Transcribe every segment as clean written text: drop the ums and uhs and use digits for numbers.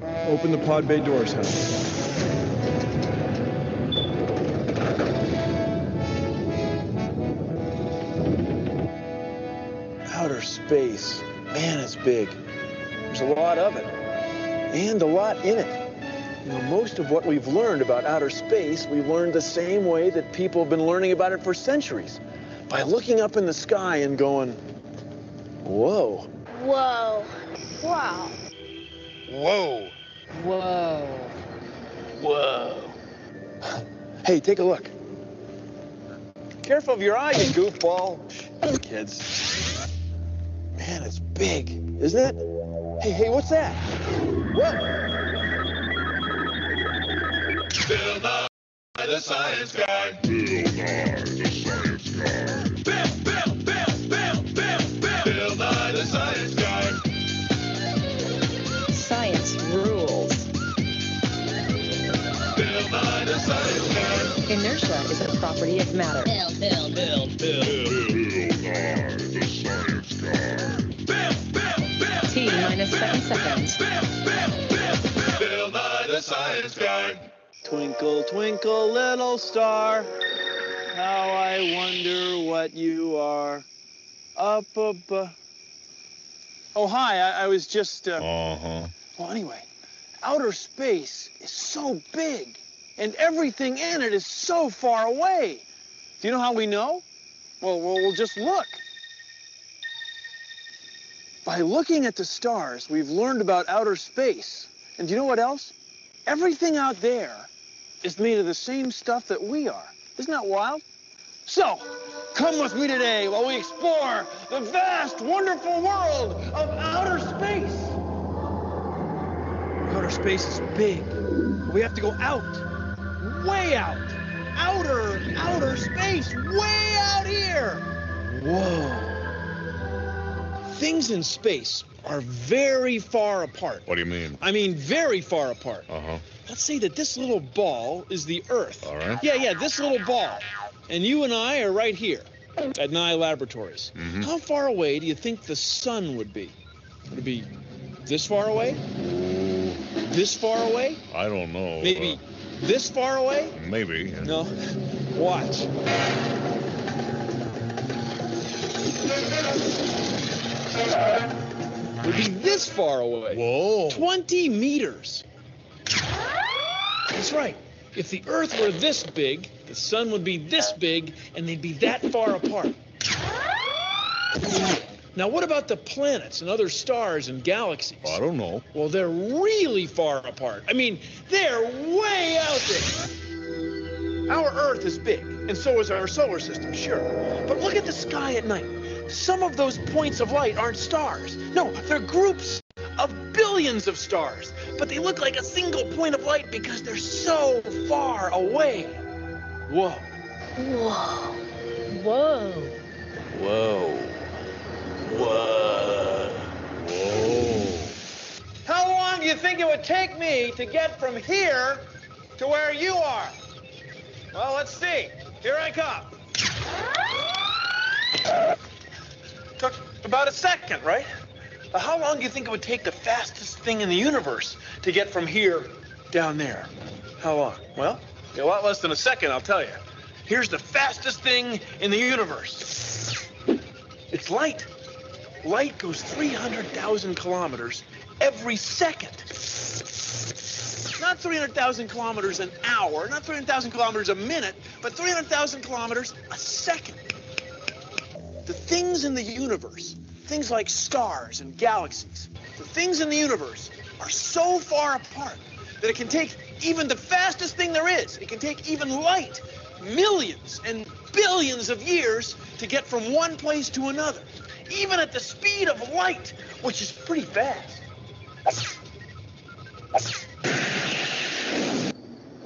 Open the pod bay doors, Hal. Outer space. Man, it's big. There's a lot of it. And a lot in it. You know, most of what we've learned about outer space, we've learned the same way that people have been learning about it for centuries. By looking up in the sky and going, whoa. Whoa. Wow. Whoa. Whoa. Whoa. Hey, take a look. Careful of your eye, you goofball. Kids. Man, it's big, isn't it? Hey, what's that? What? Bill Nye, the science guy. Bill Nye, the science guy. Bill Nye, the science guy. Science rules. Bill Nye, the science guy. Inertia is a property of matter. Bill Nye, the science guy. T minus 7 seconds. Bill Nye, the science guy. Twinkle, twinkle, little star, how I wonder what you are. Up above. Oh, hi, I was just, Well, anyway, outer space is so big, and everything in it is so far away. Do you know how we know? Well, we'll just look. By looking at the stars, we've learned about outer space. And do you know what else? Everything out there is made of the same stuff that we are. Isn't that wild? So, come with me today while we explore the vast, wonderful world of outer space. Outer space is big. We have to go out, way out. Outer space, way out here. Whoa. Things in space are very far apart. What do you mean? I mean, very far apart. Let's say that this little ball is the Earth. All right. Yeah, this little ball. And you and I are right here at Nye Laboratories. How far away do you think the sun would be? Would it be this far away? This far away? I don't know. Maybe this far away? Maybe. No. Watch. Would be this far away. Whoa. 20 meters. That's right. If the Earth were this big, the sun would be this big, and they'd be that far apart. Now, what about the planets and other stars and galaxies? I don't know. Well, they're really far apart. I mean, they're way out there. Our Earth is big, and so is our solar system, sure. But look at the sky at night. Some of those points of light aren't stars. No, they're groups of billions of stars. But they look like a single point of light because they're so far away. Whoa. Whoa. Whoa. Whoa. Whoa. Whoa. How long do you think it would take me to get from here to where you are? Well, let's see. Here I come. Took about a second, right? How long do you think it would take the fastest thing in the universe to get from here down there? How long? Well, a lot less than a second, I'll tell you. Here's the fastest thing in the universe. It's light. Light goes 300,000 kilometers every second. Not 300,000 kilometers an hour, not 300,000 kilometers a minute, but 300,000 kilometers a second. The things in the universe, things like stars and galaxies, the things in the universe are so far apart that it can take even the fastest thing there is. It can take even light millions and billions of years to get from one place to another, even at the speed of light, which is pretty fast.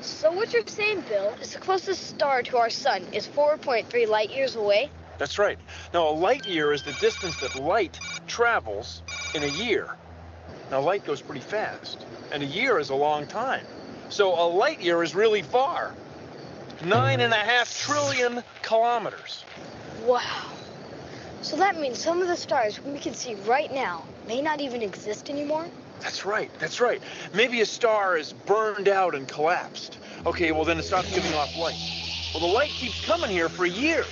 So what you're saying, Bill, is the closest star to our sun is 4.3 light years away? That's right. Now, a light year is the distance that light travels in a year. Now, light goes pretty fast, and a year is a long time. So a light year is really far. 9.5 trillion kilometers. Wow. So that means some of the stars we can see right now may not even exist anymore? That's right, that's right. Maybe a star is burned out and collapsed. Okay, well then it stops giving off light. Well, the light keeps coming here for years.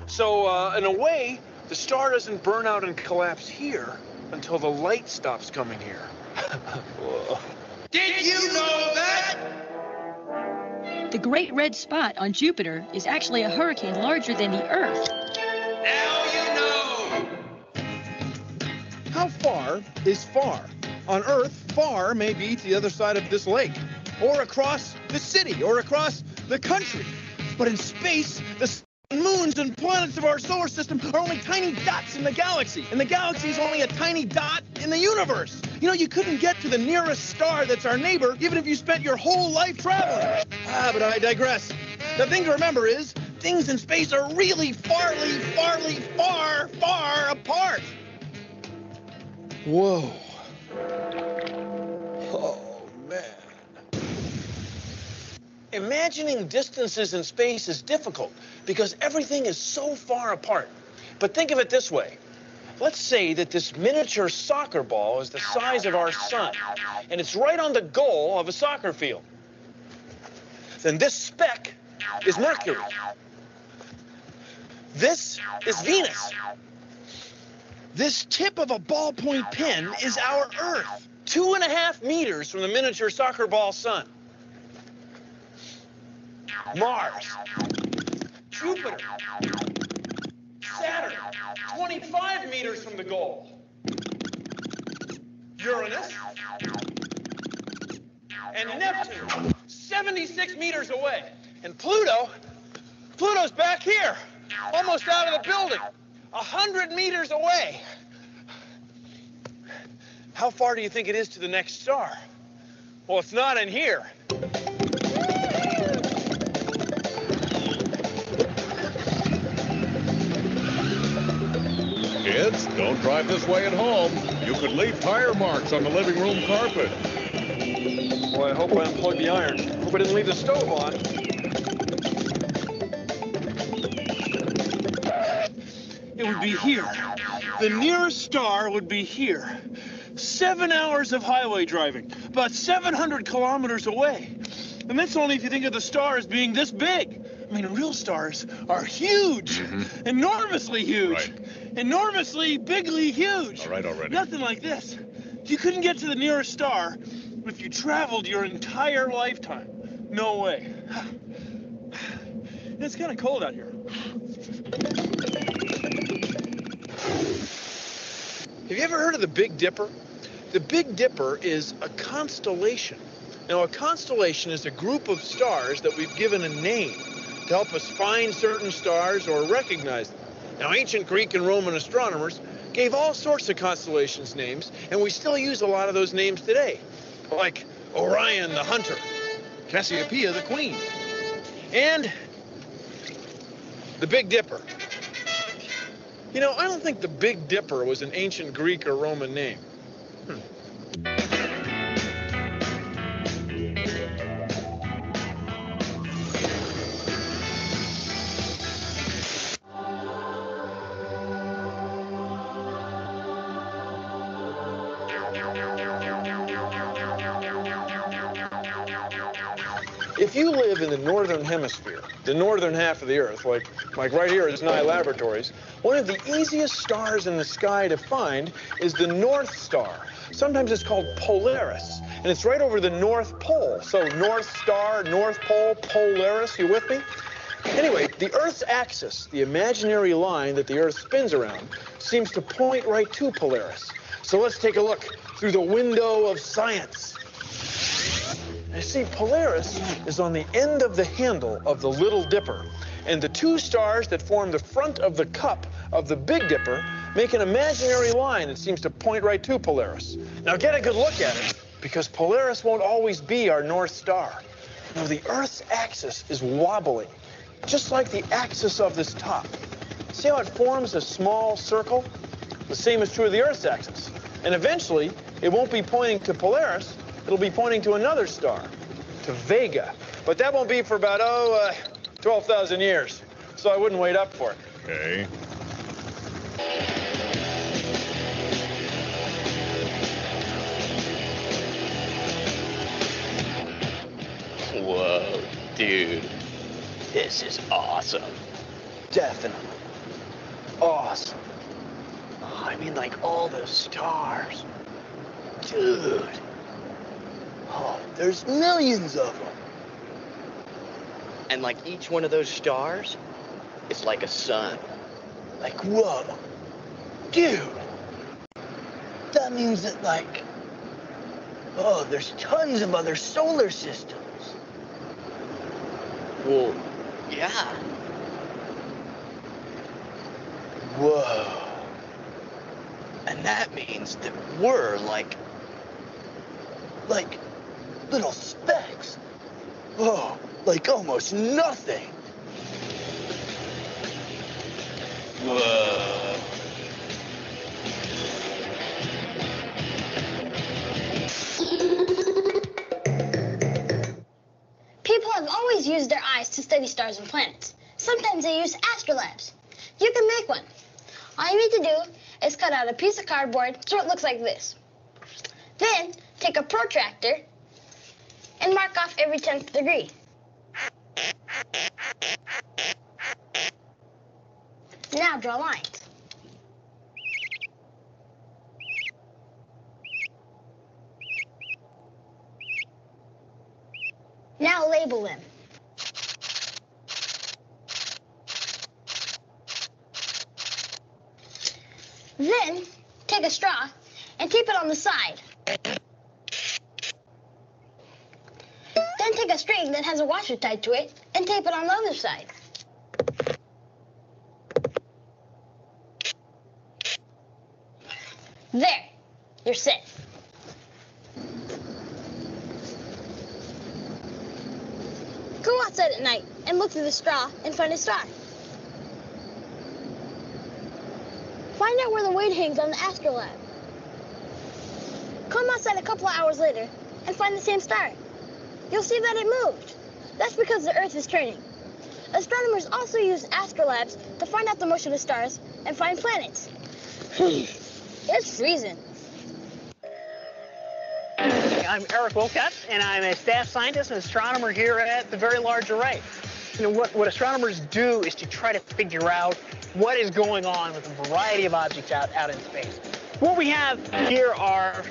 So, in a way, the star doesn't burn out and collapse here until the light stops coming here. Whoa. Did you know that? The Great Red Spot on Jupiter is actually a hurricane larger than the Earth. Now you know. How far is far? On Earth, far may be to the other side of this lake, or across the city, or across the country. But in space, the moons and planets of our solar system are only tiny dots in the galaxy, and the galaxy is only a tiny dot in the universe. You know, you couldn't get to the nearest star that's our neighbor, even if you spent your whole life traveling. But I digress. The thing to remember is, things in space are really far apart. Whoa. Oh, man. Imagining distances in space is difficult because everything is so far apart. But think of it this way. Let's say that this miniature soccer ball is the size of our sun, and it's right on the goal of a soccer field. Then this speck is Mercury. This is Venus. This tip of a ballpoint pen is our Earth. 2.5 meters from the miniature soccer ball sun. Mars. Jupiter. Saturn. 25 meters from the goal. Uranus. And Neptune. 76 meters away. And Pluto's back here. Almost out of the building. 100 meters away. How far do you think it is to the next star? Well, it's not in here. Kids, don't drive this way at home. You could leave tire marks on the living room carpet. Boy, I hope I unplugged the iron. Hope I didn't leave the stove on. It would be here. The nearest star would be here. 7 hours of highway driving, about 700 kilometers away. And that's only if you think of the star as being this big. I mean, real stars are huge, enormously huge, Right. enormously, bigly huge. All right, already. Nothing like this. You couldn't get to the nearest star if you traveled your entire lifetime. No way. It's kind of cold out here. Have you ever heard of the Big Dipper? The Big Dipper is a constellation. Now, a constellation is a group of stars that we've given a name to help us find certain stars or recognize them. Now, ancient Greek and Roman astronomers gave all sorts of constellations names, and we still use a lot of those names today, like Orion the Hunter, Cassiopeia, the queen. and the Big Dipper. You know, I don't think the Big Dipper was an ancient Greek or Roman name. If you live in the northern hemisphere, the northern half of the Earth, like right here at Nye Laboratories, one of the easiest stars in the sky to find is the North Star. Sometimes it's called Polaris, and it's right over the North Pole. So North Star, North Pole, Polaris, you with me? Anyway, the Earth's axis, the imaginary line that the Earth spins around, seems to point right to Polaris. So let's take a look through the window of science. You see, Polaris is on the end of the handle of the Little Dipper, and the two stars that form the front of the cup of the Big Dipper make an imaginary line that seems to point right to Polaris. Now get a good look at it, because Polaris won't always be our North Star. Now, the Earth's axis is wobbling, just like the axis of this top. See how it forms a small circle? The same is true of the Earth's axis. And eventually, it won't be pointing to Polaris, it'll be pointing to another star, to Vega. But that won't be for about, 12,000 years. So I wouldn't wait up for it. Okay. Dude, this is awesome. Definitely. Awesome. I mean, like all the stars. Dude. Oh, there's millions of them. And like each one of those stars is like a sun. Like, whoa. Dude. That means that like, oh, there's tons of other solar systems. Well, yeah. Whoa. And that means that we're like little specks. Oh, like almost nothing. Whoa. People have always used their eyes to study stars and planets. Sometimes they use astrolabes. You can make one. All you need to do is cut out a piece of cardboard so it looks like this. Then take a protractor and mark off every 10th degree. Now draw lines. Now label them. Then take a straw and tape it on the side. Then take a string that has a washer tied to it and tape it on the other side. There, you're set. Go outside at night and look through the straw and find a star. Find out where the weight hangs on the astrolabe. Come outside a couple of hours later and find the same star. You'll see that it moved. That's because the Earth is turning. Astronomers also use astrolabes to find out the motion of stars and find planets. It's freezing. I'm Eric Wilcott, and I'm a staff scientist and astronomer here at the Very Large Array. You know, what astronomers do is to try to figure out what is going on with a variety of objects out in space. What we have here are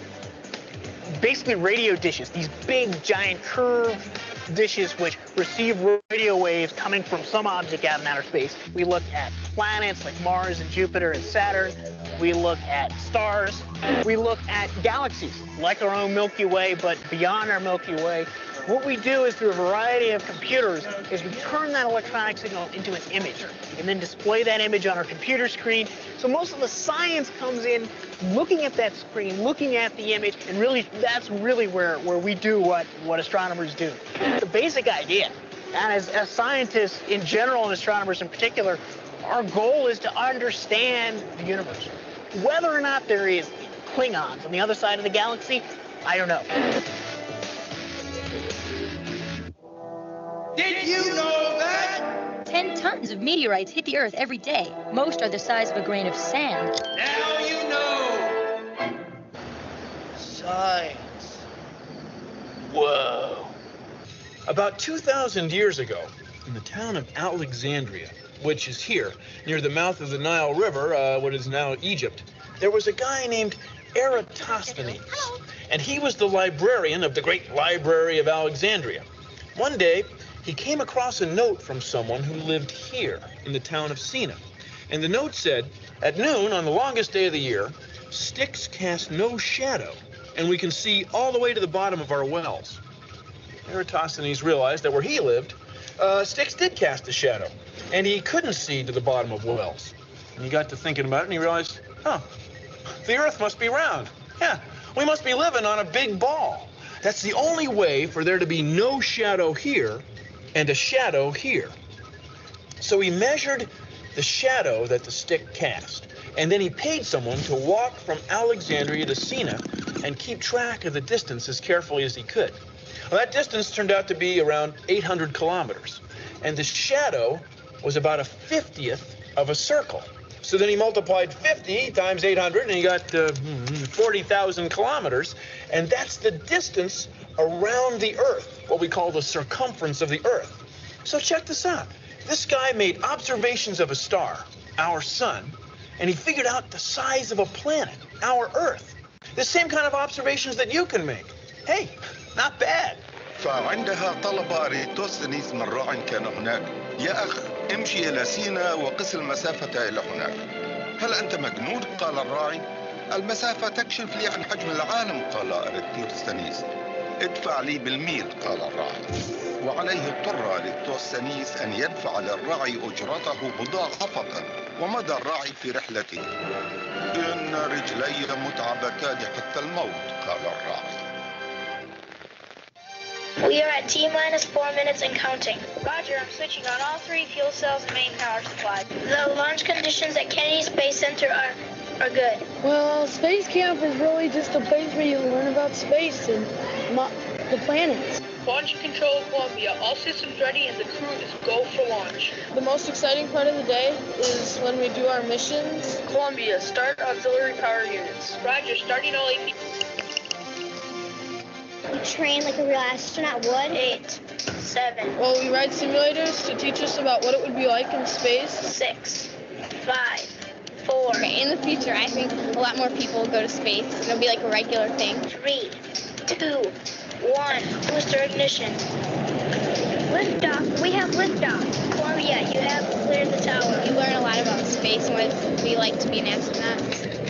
basically radio dishes, these big, giant, curved dishes which receive radio waves coming from some object out in outer space. We look at planets like Mars and Jupiter and Saturn. We look at stars. We look at galaxies, like our own Milky Way, but beyond our Milky Way. What we do is, through a variety of computers, is we turn that electronic signal into an image and then display that image on our computer screen. So most of the science comes in looking at that screen, looking at the image, and really that's really where we do what astronomers do. The basic idea, and as scientists in general and astronomers in particular, our goal is to understand the universe. Whether or not there is Klingons on the other side of the galaxy, I don't know. Did you know that? 10 tons of meteorites hit the Earth every day. Most are the size of a grain of sand. Now you know. Science. Whoa. About 2,000 years ago, in the town of Alexandria, which is here, near the mouth of the Nile River, what is now Egypt, there was a guy named Eratosthenes. And he was the librarian of the great library of Alexandria. One day, he came across a note from someone who lived here in the town of Sina. And the note said, at noon on the longest day of the year, sticks cast no shadow, and we can see all the way to the bottom of our wells. Eratosthenes realized that where he lived, sticks did cast a shadow, and he couldn't see to the bottom of wells. And he got to thinking about it, and he realized, oh, the Earth must be round. Yeah, we must be living on a big ball. That's the only way for there to be no shadow here and a shadow here. So he measured the shadow that the stick cast, and then he paid someone to walk from Alexandria to Sina and keep track of the distance as carefully as he could. Well, that distance turned out to be around 800 kilometers, and the shadow was about a 50th of a circle. So then he multiplied 50 times 800, and he got 40,000 kilometers, and that's the distance around the Earth. what we call the circumference of the Earth. So check this out. This guy made observations of a star, our sun, and he figured out the size of a planet, our Earth. The same kind of observations that you can make. Hey, not bad. فعندها طلب أرسطوطنس من راع كان هناك. يا أخ امشي إلى سينا وقس المسافة إلى هناك. هل أنت مجنون؟ قال الراعي. المسافة تكشف لي عن حجم العالم قال أرسطوطنس. ادفع لي بالميل قال الراعي. وعليه اضطر أرسطوطنس أن يدفع للراعي أجرته مضاعفة. ومضى الراعي في رحلته. إن رجلي متعبتان حتى الموت قال الراعي. We are at T-minus 4 minutes and counting. Roger, I'm switching on all 3 fuel cells and main power supply. The launch conditions at Kennedy Space Center are good. Well, space camp is really just a place where you learn about space and the planets. Launch control Columbia. All systems ready and the crew is go for launch. The most exciting part of the day is when we do our missions. Columbia, start auxiliary power units. Roger, starting all AP. You train like a real astronaut would. 8, 7. Well, we ride simulators to teach us about what it would be like in space. 6, 5, 4. Okay, in the future, I think a lot more people will go to space. It'll be like a regular thing. 3, 2, 1. Booster ignition. Liftoff. We have liftoff. Columbia, you have cleared the tower. You learn a lot about space and what it would be like to be an astronaut.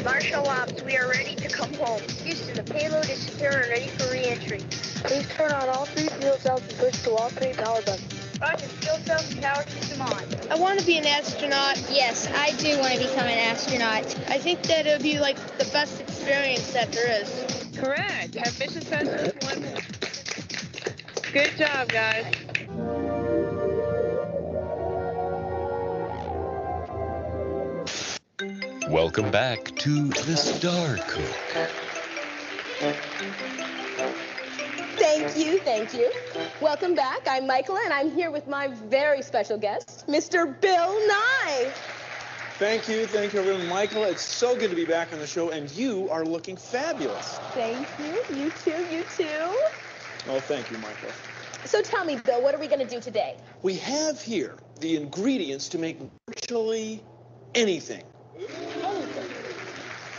Marshal Ops, we are ready to come home. Houston, the payload is secure and ready for re-entry. Please turn on all 3 fuel cells and switch to all 3 power buttons. Roger, fuel cells and power system on. I want to be an astronaut. Yes, I do want to become an astronaut. I think that it would be like the best experience that there is. Correct. Have mission sensors 1. Good job, guys. Welcome back to the Star Cook. Thank you. Welcome back. I'm Michaela, and I'm here with my very special guest, Mr. Bill Nye. Thank you, everyone. Michaela, it's so good to be back on the show, and you are looking fabulous. Thank you. You too. Oh, thank you, Michaela. So tell me, Bill, what are we going to do today? We have here the ingredients to make virtually anything.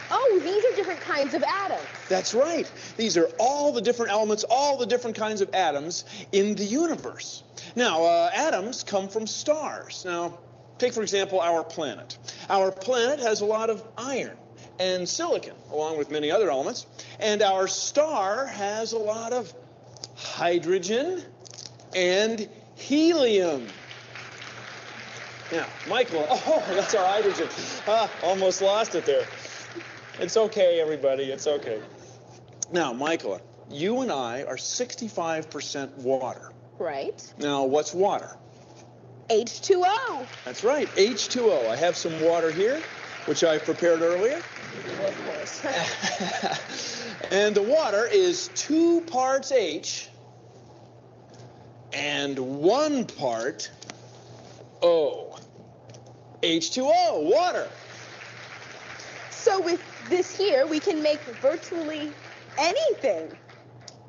Oh, these are different kinds of atoms. That's right. These are all the different elements, all the different kinds of atoms in the universe. Now, atoms come from stars. Now, take, for example, our planet. Our planet has a lot of iron and silicon, along with many other elements. And our star has a lot of hydrogen and helium. Now, Michael, oh, that's our hydrogen. Almost lost it there. It's okay, everybody, it's okay. Now, Michaela, you and I are 65% water. Right. Now, what's water? H2O. That's right, H2O. I have some water here, which I prepared earlier. Of course. And the water is 2 parts H and 1 part O. H2O, water. So with this here, we can make virtually anything.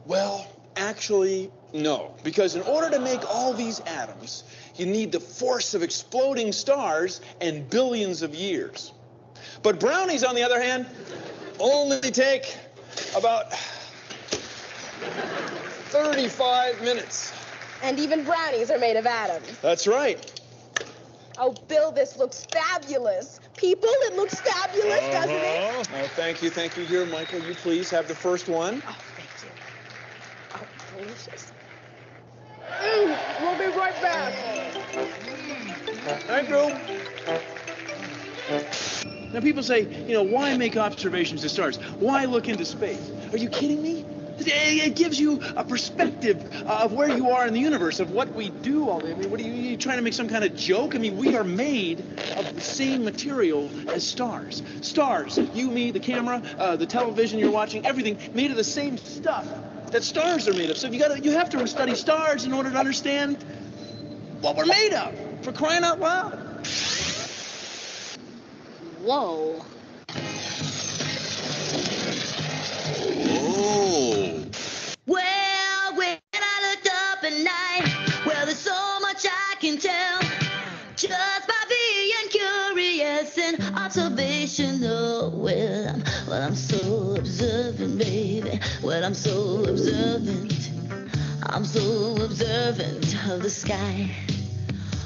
Well, actually, no. Because in order to make all these atoms, you need the force of exploding stars and billions of years. But brownies, on the other hand, only take about 35 minutes. And even brownies are made of atoms. That's right. Oh, Bill, this looks fabulous. People, it looks fabulous, doesn't it? Oh, thank you. Here, Michael, you please have the first one. Oh, thank you. Oh, delicious. We'll be right back. Thank you. Now, people say, why make observations of stars? Why look into space? Are you kidding me? It gives you a perspective of where you are in the universe, of what we do all day. I mean, what are you trying to make some kind of joke? I mean, we are made of the same material as stars. Stars, you, me, the camera, the television you're watching, everything made of the same stuff that stars are made of. So you have to study stars in order to understand what we're made of, for crying out loud. Whoa. Oh. Well, when I looked observant, baby. Well, I'm so observant. I'm so observant of the sky.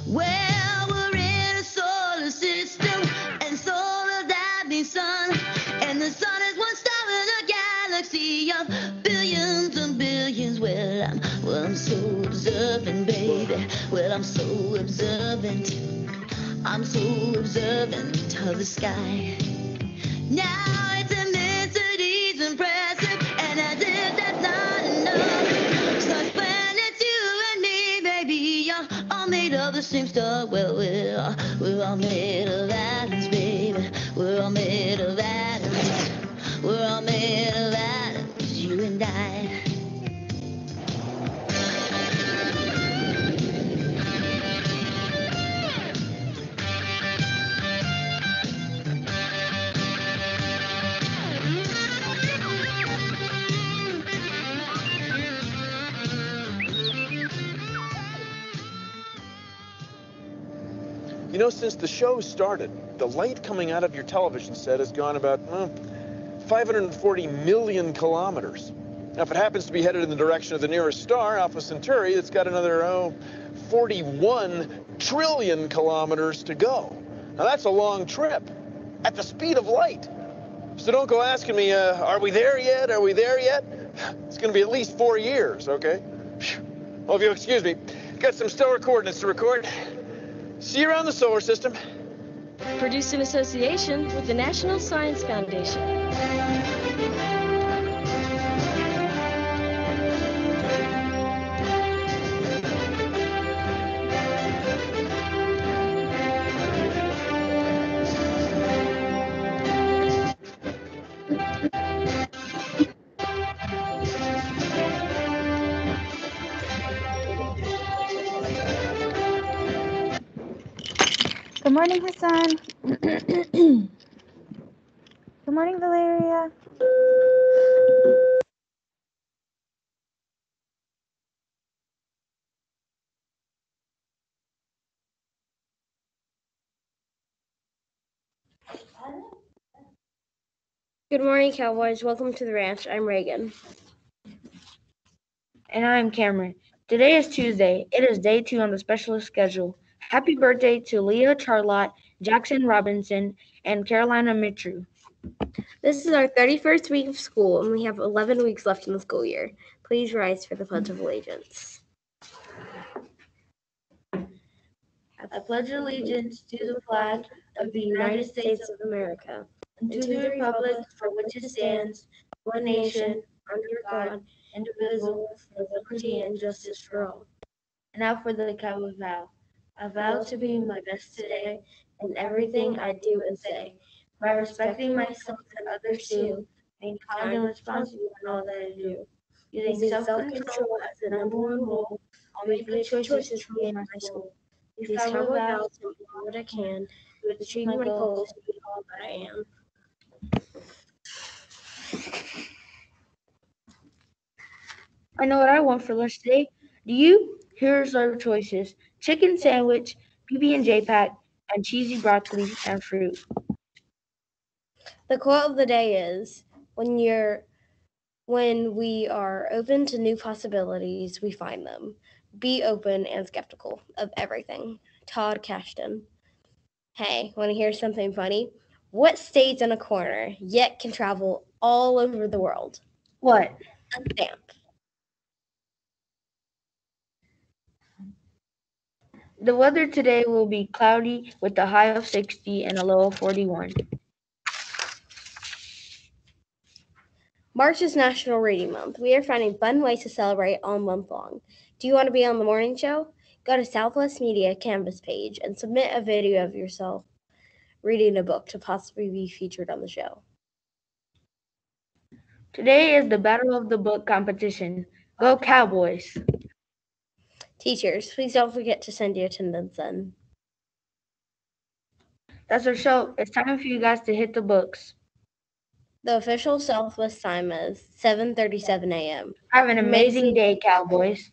Well, we're in a solar system, and solar that means sun. And the sun is one star in a galaxy of billions and billions. Well, I'm so observant, baby. Well, I'm so observant. I'm so observant of the sky. Now its immensity's impressive, and as if that's not enough, such planets, you and me, baby, are all made of the same stuff. Well, we're all made of atoms, baby. We're all made of atoms. We're all made of atoms, you and I. You know, since the show started, the light coming out of your television set has gone about 540 million kilometers. Now, if it happens to be headed in the direction of the nearest star, Alpha Centauri, it's got another 41 trillion kilometers to go. Now, that's a long trip at the speed of light. So don't go asking me, are we there yet? Are we there yet? It's going to be at least 4 years, okay? Well, if you'll excuse me, got some stellar coordinates to record. See you around the solar system. Produced in association with the National Science Foundation. Good morning, Hassan. Good morning, Valeria. Good morning, Cowboys. Welcome to the ranch. I'm Reagan. And I'm Cameron. Today is Tuesday. It is day 2 on the specialist schedule. Happy birthday to Leah Charlotte, Jackson Robinson, and Carolina Mitru. This is our 31st week of school, and we have 11 weeks left in the school year. Please rise for the Pledge of Allegiance. I pledge allegiance to the flag of the United States of America, and to the republic for which it stands, one nation, under God, indivisible, with liberty and justice for all. And now for the cowboy vow. I vow to be my best today in everything I do and say, by respecting myself and others too, being kind and responsible in all that I do. Using self-control as the number one rule, I'll make good choices for me and my soul. These cowboy vows will do what I can to achieve my goals to be all that I am. I know what I want for lunch today. Do you? Here's our choices: chicken sandwich, PB&J pack, and cheesy broccoli and fruit. The quote of the day is, when we are open to new possibilities, we find them. Be open and skeptical of everything. Todd Cashton. Hey, want to hear something funny? What stays in a corner, yet can travel all over the world? What? A stamp. The weather today will be cloudy with a high of 60 and a low of 41. March is National Reading Month. We are finding fun ways to celebrate all month long. Do you want to be on the morning show? Go to Southwest Media Canvas page and submit a video of yourself reading a book to possibly be featured on the show. Today is the Battle of the Book competition. Go Cowboys! Teachers, please don't forget to send your attendance in. That's our show. It's time for you guys to hit the books. The official Southwest time is 7:37 a.m. Have an amazing day, Cowboys.